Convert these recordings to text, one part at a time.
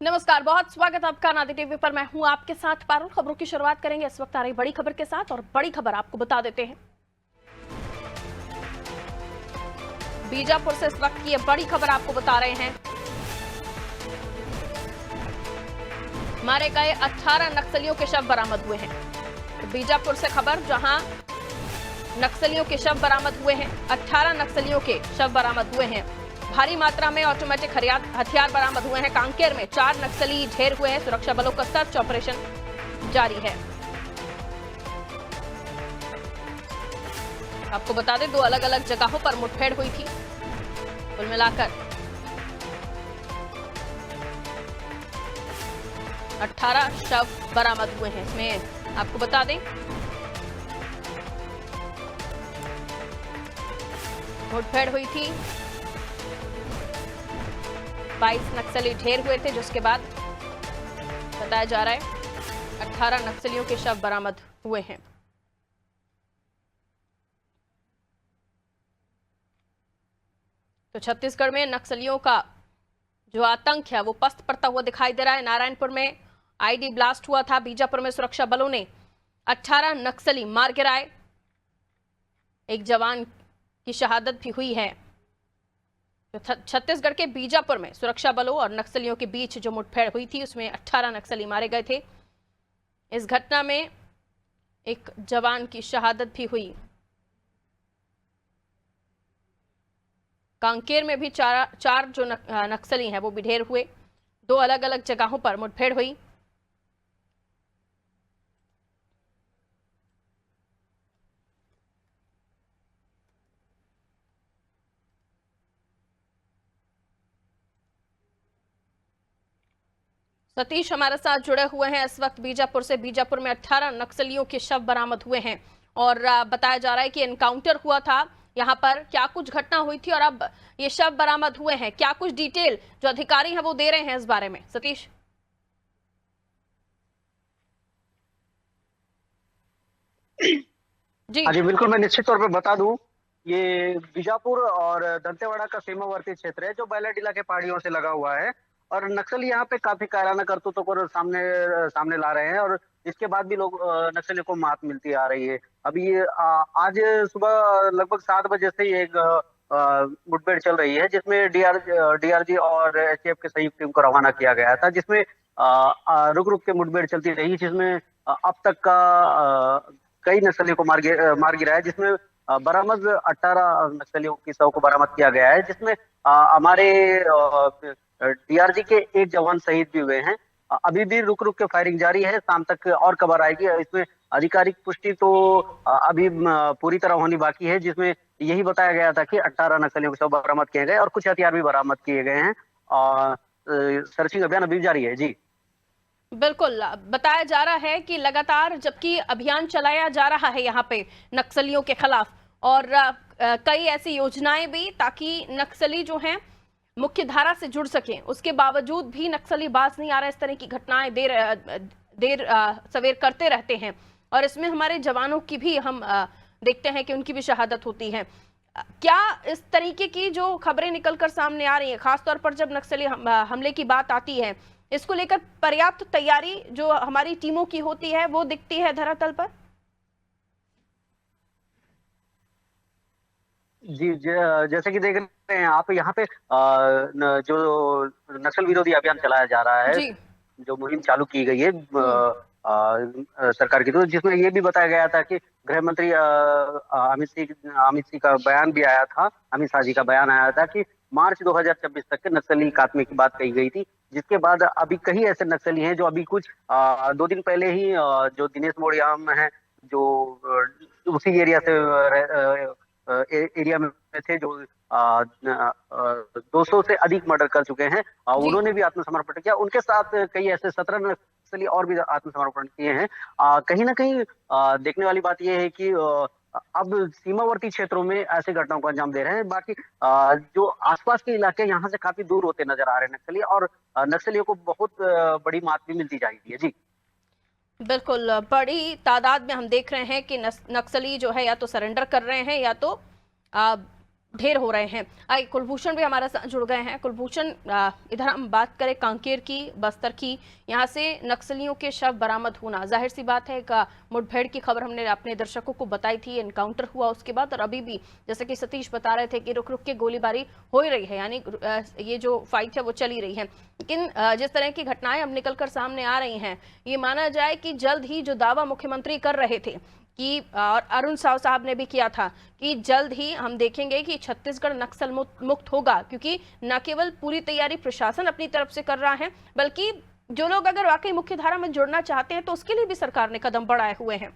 नमस्कार, बहुत स्वागत आपका नादी टीवी पर। मैं हूं आपके साथ पारुल। खबरों की शुरुआत करेंगे इस वक्त आ रही बड़ी खबर के साथ, और बड़ी खबर आपको बता देते हैं। बीजापुर से इस वक्त की ये बड़ी खबर आपको बता रहे हैं। मारे गए 18 नक्सलियों के शव बरामद हुए हैं। तो बीजापुर से खबर, जहां नक्सलियों के शव बरामद हुए हैं। 18 नक्सलियों के शव बरामद हुए हैं। भारी मात्रा में ऑटोमेटिक हथियार बरामद हुए हैं। कांकेर में 4 नक्सली ढेर हुए हैं। सुरक्षा बलों का सर्च ऑपरेशन जारी है। आपको बता दें, 2 अलग अलग जगहों पर मुठभेड़ हुई थी। कुल मिलाकर 18 शव बरामद हुए हैं। इसमें आपको बता दें, मुठभेड़ हुई थी, 22 नक्सली ढेर हुए थे, जिसके बाद बताया जा रहा है 18 नक्सलियों के शव बरामद हुए हैं। तो छत्तीसगढ़ में नक्सलियों का जो आतंक है वो पस्त पड़ता हुआ दिखाई दे रहा है। नारायणपुर में आईडी ब्लास्ट हुआ था। बीजापुर में सुरक्षा बलों ने 18 नक्सली मार गिराए। एक जवान की शहादत भी हुई है। तो छत्तीसगढ़ के बीजापुर में सुरक्षा बलों और नक्सलियों के बीच जो मुठभेड़ हुई थी, उसमें 18 नक्सली मारे गए थे। इस घटना में एक जवान की शहादत भी हुई। कांकेर में भी चार जो नक्सली हैं वो भी ढेर हुए। 2 अलग अलग जगहों पर मुठभेड़ हुई। सतीश हमारे साथ जुड़े हुए हैं इस वक्त बीजापुर से। बीजापुर में 18 नक्सलियों के शव बरामद हुए हैं और बताया जा रहा है कि एनकाउंटर हुआ था यहाँ पर। क्या कुछ घटना हुई थी और अब ये शव बरामद हुए हैं? क्या कुछ डिटेल जो अधिकारी हैं वो दे रहे हैं इस बारे में, सतीश? जी हाँ जी, बिल्कुल। मैं निश्चित तौर पे बता दूं, ये बीजापुर और दंतेवाड़ा का सीमावर्ती क्षेत्र है जो बैलाडीला के पहाड़ियों से लगा हुआ है। और नक्सली यहाँ पे काफी कायराना करतूतों को सामने ला रहे हैं, और इसके बाद भी लोग नक्सलियों को मात मिलती आ रही है। अभी आज सुबह लगभग 7 बजे से ये एक मुठभेड़ चल रही है, जिसमें डीआरजी और एसटीएफ के संयुक्त टीम को रवाना किया गया था, जिसमें रुक रुक के मुठभेड़ चलती रही, जिसमें अब तक का कई नक्सलियों को मार गिरा है, जिसमें बरामद 18 नक्सलियों की शव को बरामद किया गया है, जिसमें हमारे डीआरजी के एक जवान शहीद भी हुए हैं। अभी भी रुक रुक के फायरिंग जारी है। शाम तक और खबर आएगी। इसमें आधिकारिक पुष्टि तो अभी पूरी तरह होनी बाकी है, जिसमें यही बताया गया था कि 18 नक्सलियों के शव बरामद किए गए और कुछ हथियार भी बरामद किए गए हैं। और सर्चिंग अभियान अभी जारी है। जी बिल्कुल, बताया जा रहा है कि लगातार जबकि अभियान चलाया जा रहा है यहाँ पे नक्सलियों के खिलाफ, और कई ऐसी योजनाएं भी, ताकि नक्सली जो हैं मुख्य धारा से जुड़ सकें, उसके बावजूद भी नक्सली बाज नहीं आ रहे। इस तरह की घटनाएं देर सवेर करते रहते हैं, और इसमें हमारे जवानों की भी हम देखते हैं कि उनकी भी शहादत होती है। क्या इस तरीके की जो खबरें निकलकर सामने आ रही हैं, खासतौर पर जब नक्सली हमले की बात आती है, इसको लेकर पर्याप्त तैयारी जो हमारी टीमों की होती है वो दिखती है धरातल पर? जी, जैसे कि देख रहे हैं आप, यहाँ पे जो नक्सल विरोधी अभियान चलाया जा रहा है, जी जो मुहिम चालू की गई है सरकार की तरफ, जिसमें ये भी बताया गया था कि गृह मंत्री अमित सिंह का बयान भी आया था, अमित शाह जी का बयान आया था कि मार्च 2026 तक के नक्सली खात्मे की बात कही गई थी। जिसके बाद अभी कई ऐसे नक्सली हैं जो अभी कुछ 2 दिन पहले ही जो दिनेश मोड़ियाम है, जो उसी एरिया से एरिया में थे, जो 200 से अधिक मर्डर कर चुके हैं, जी उन्होंने भी आत्मसमर्पण किया। उनके साथ कई ऐसे 17 नक्सली और भी आत्मसमर्पण किए हैं। कहीं ना कहीं देखने वाली बात यह है कि अब सीमावर्ती क्षेत्रों में ऐसी घटनाओं को अंजाम दे रहे हैं। बाकी जो आसपास के इलाके यहाँ से काफी दूर होते नजर आ रहे हैं नक्सली, और नक्सलियों को बहुत बड़ी मात भी मिलती जा रही है। जी बिल्कुल, बड़ी तादाद में हम देख रहे हैं कि नक्सली जो है या तो सरेंडर कर रहे हैं, या तो ढेर हो रहे हैं। आइए, कुलभूषण भी हमारे साथ जुड़ गए हैं। कुलभूषण, इधर हम बात करें कांकेर की, बस्तर की, यहाँ से नक्सलियों के शव बरामद होना, जाहिर सी बात है एक मुठभेड़ की खबर हमने अपने दर्शकों को बताई थी, एनकाउंटर हुआ उसके बाद, और अभी भी जैसे कि सतीश बता रहे थे कि रुक रुक के गोलीबारी हो ही रही है, यानी ये जो फाइट है वो चल ही रही है। लेकिन जिस तरह की घटनाएं अब निकलकर सामने आ रही हैं, ये माना जाए कि जल्द ही जो दावा मुख्यमंत्री कर रहे थे कि, और अरुण साव साहब ने भी किया था कि जल्द ही हम देखेंगे कि छत्तीसगढ़ नक्सल मुक्त होगा, क्योंकि न केवल पूरी तैयारी प्रशासन अपनी तरफ से कर रहा है, बल्कि जो लोग अगर वाकई मुख्य धारा में जुड़ना चाहते हैं तो उसके लिए भी सरकार ने कदम बढ़ाए हुए हैं।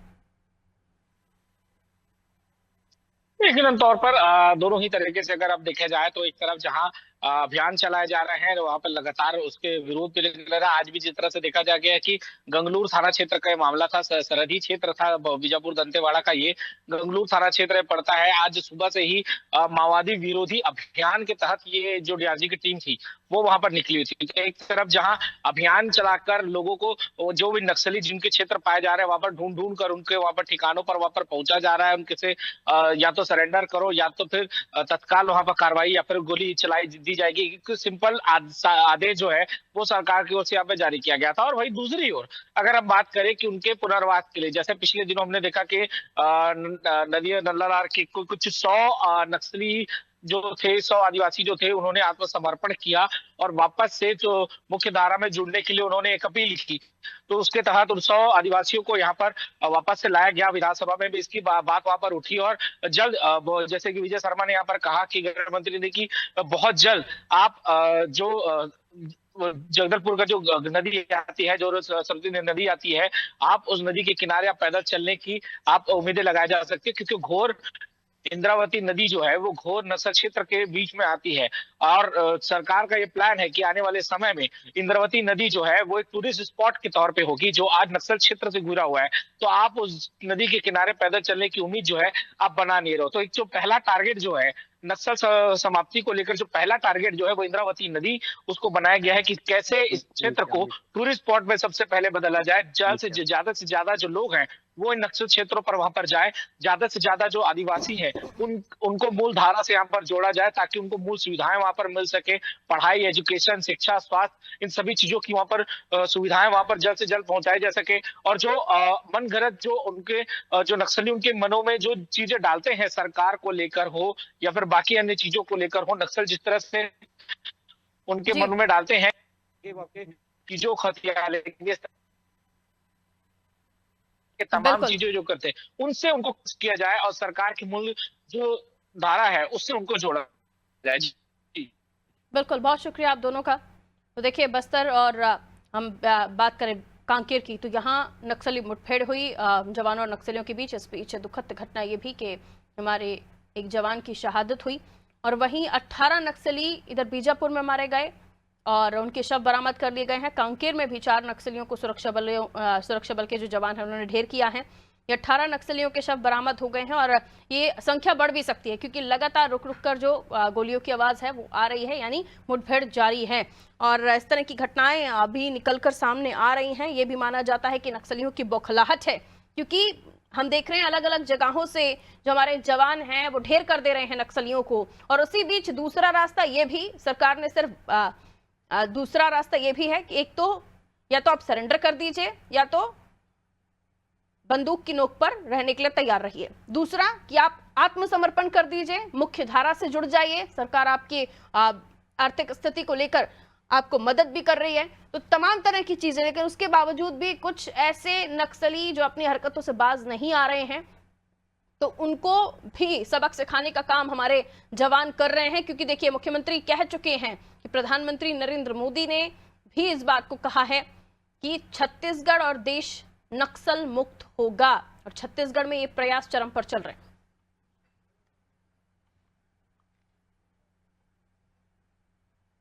यकीनन तौर पर दोनों ही तरीके से अगर अब देखा जाए तो एक तरफ जहां अभियान चलाए जा रहे हैं वहां पर लगातार उसके विरोध भी निकल रहा है। आज भी जिस तरह से देखा जा गया है कि गंगलूर थाना क्षेत्र का ये मामला था, सरहदी क्षेत्र था बीजापुर दंतेवाड़ा का, ये गंगलूर थाना क्षेत्र में पड़ता है। आज सुबह से ही माओवादी विरोधी अभियान के तहत ये जो डीआरजी की टीम थी वो वहां पर निकली हुई थी। तो एक तरफ जहां अभियान चलाकर लोगों को, जो भी नक्सली जिनके क्षेत्र पाए जा रहे हैं, वहां पर ढूंढ ढूंढ कर उनके वहां पर ठिकानों पर वहां पर पहुंचा जा रहा है, उनके से या तो सरेंडर करो या तो फिर तत्काल वहां पर कार्रवाई या फिर गोली चलाई दी जाएगी। एक सिंपल आदेश जो है वो सरकार की ओर से यहाँ पे जारी किया गया था। और वही दूसरी ओर अगर हम बात करें कि उनके पुनर्वास के लिए, जैसे पिछले दिनों हमने देखा कि नदी नल्लार के कुछ 100 नक्सली जो थे, 100 आदिवासी जो थे, उन्होंने आत्मसमर्पण किया और वापस से जो मुख्य धारा में जुड़ने के लिए उन्होंने एक अपील की। तो उसके तहत उन 100 आदिवासियों को यहाँ पर वापस से लाया गया। विधानसभा में भी इसकी बात वहां पर उठी और जल्द, जैसे कि विजय शर्मा ने यहाँ पर कहा कि गृह मंत्री ने कि बहुत जल्द आप जो जगदलपुर का जो नदी आती है, जो सरस्वती नदी आती है, आप उस नदी के किनारे आप पैदल चलने की आप उम्मीदें लगाई जा सकती है, क्योंकि घोर इंद्रावती नदी जो है वो घोर नक्सल क्षेत्र के बीच में आती है। और सरकार का ये प्लान है कि आने वाले समय में इंद्रावती नदी जो है वो एक टूरिस्ट स्पॉट के तौर पे होगी, जो आज नक्सल क्षेत्र से घिरा हुआ है। तो आप उस नदी के किनारे पैदल चलने की उम्मीद जो है आप बना नहीं रहो। तो एक जो पहला टारगेट जो है नक्सल समाप्ति को लेकर, जो पहला टारगेट जो है वो इंद्रावती नदी, उसको बनाया गया है कि कैसे इस क्षेत्र को टूरिस्ट स्पॉट में सबसे पहले बदला जाए। ज्यादा से ज्यादा जो लोग हैं वो इन नक्सल क्षेत्रों पर वहां पर जाए, ज्यादा से ज्यादा जो आदिवासी है उनको मूल धारा से यहाँ पर जोड़ा जाए, ताकि उनको मूल सुविधाएं वहां पर मिल सके। पढ़ाई, एजुकेशन, शिक्षा, स्वास्थ्य, इन सभी चीजों की वहां पर सुविधाएं वहां पर जल्द से जल्द पहुंचाई जा सके। और जो मनगढ़ंत जो उनके जो नक्सलियों के मनों में जो चीजें डालते हैं सरकार को लेकर हो या फिर बाकी अन्य चीजों को लेकर हो, नक्सल जिस तरह से उनके मन में डालते हैं चीजों खतिया के तमाम चीजें जो करते हैं उनसे उनको किया जाए और सरकार की मूल जो धारा है उससे उनको जोड़ा जाए। जी बिल्कुल, बहुत शुक्रिया आप दोनों का। तो देखिए, बस्तर और हम बात करें कांकेर की, तो यहाँ नक्सली मुठभेड़ हुई जवानों और नक्सलियों के बीच। इस बीच दुखद घटना ये भी कि हमारे एक जवान की शहादत हुई, और वहीं 18 नक्सली इधर बीजापुर में मारे गए और उनके शव बरामद कर लिए गए हैं। कांकेर में भी 4 नक्सलियों को सुरक्षा बल के जो जवान हैं उन्होंने ढेर किया है। ये 18 नक्सलियों के शव बरामद हो गए हैं और ये संख्या बढ़ भी सकती है, क्योंकि लगातार रुक रुक कर जो गोलियों की आवाज़ है वो आ रही है, यानी मुठभेड़ जारी है। और इस तरह की घटनाएं अभी निकलकर सामने आ रही हैं। ये भी माना जाता है कि नक्सलियों की बौखलाहट है, क्योंकि हम देख रहे हैं अलग अलग जगहों से जो हमारे जवान हैं वो ढेर कर दे रहे हैं नक्सलियों को। और उसी बीच दूसरा रास्ता ये भी सरकार ने सिर्फ दूसरा रास्ता ये भी है कि एक तो या तो आप सरेंडर कर दीजिए या तो बंदूक की नोक पर रहने के लिए तैयार रहिए। दूसरा कि आप आत्मसमर्पण कर दीजिए, मुख्य धारा से जुड़ जाइए। सरकार आपकी आर्थिक स्थिति को लेकर आपको मदद भी कर रही है। तो तमाम तरह की चीजें, लेकिन उसके बावजूद भी कुछ ऐसे नक्सली जो अपनी हरकतों से बाज नहीं आ रहे हैं, तो उनको भी सबक सिखाने का काम हमारे जवान कर रहे हैं। क्योंकि देखिए, मुख्यमंत्री कह चुके हैं कि प्रधानमंत्री नरेंद्र मोदी ने भी इस बात को कहा है कि छत्तीसगढ़ और देश नक्सल मुक्त होगा, और छत्तीसगढ़ में ये प्रयास चरम पर चल रहे हैं।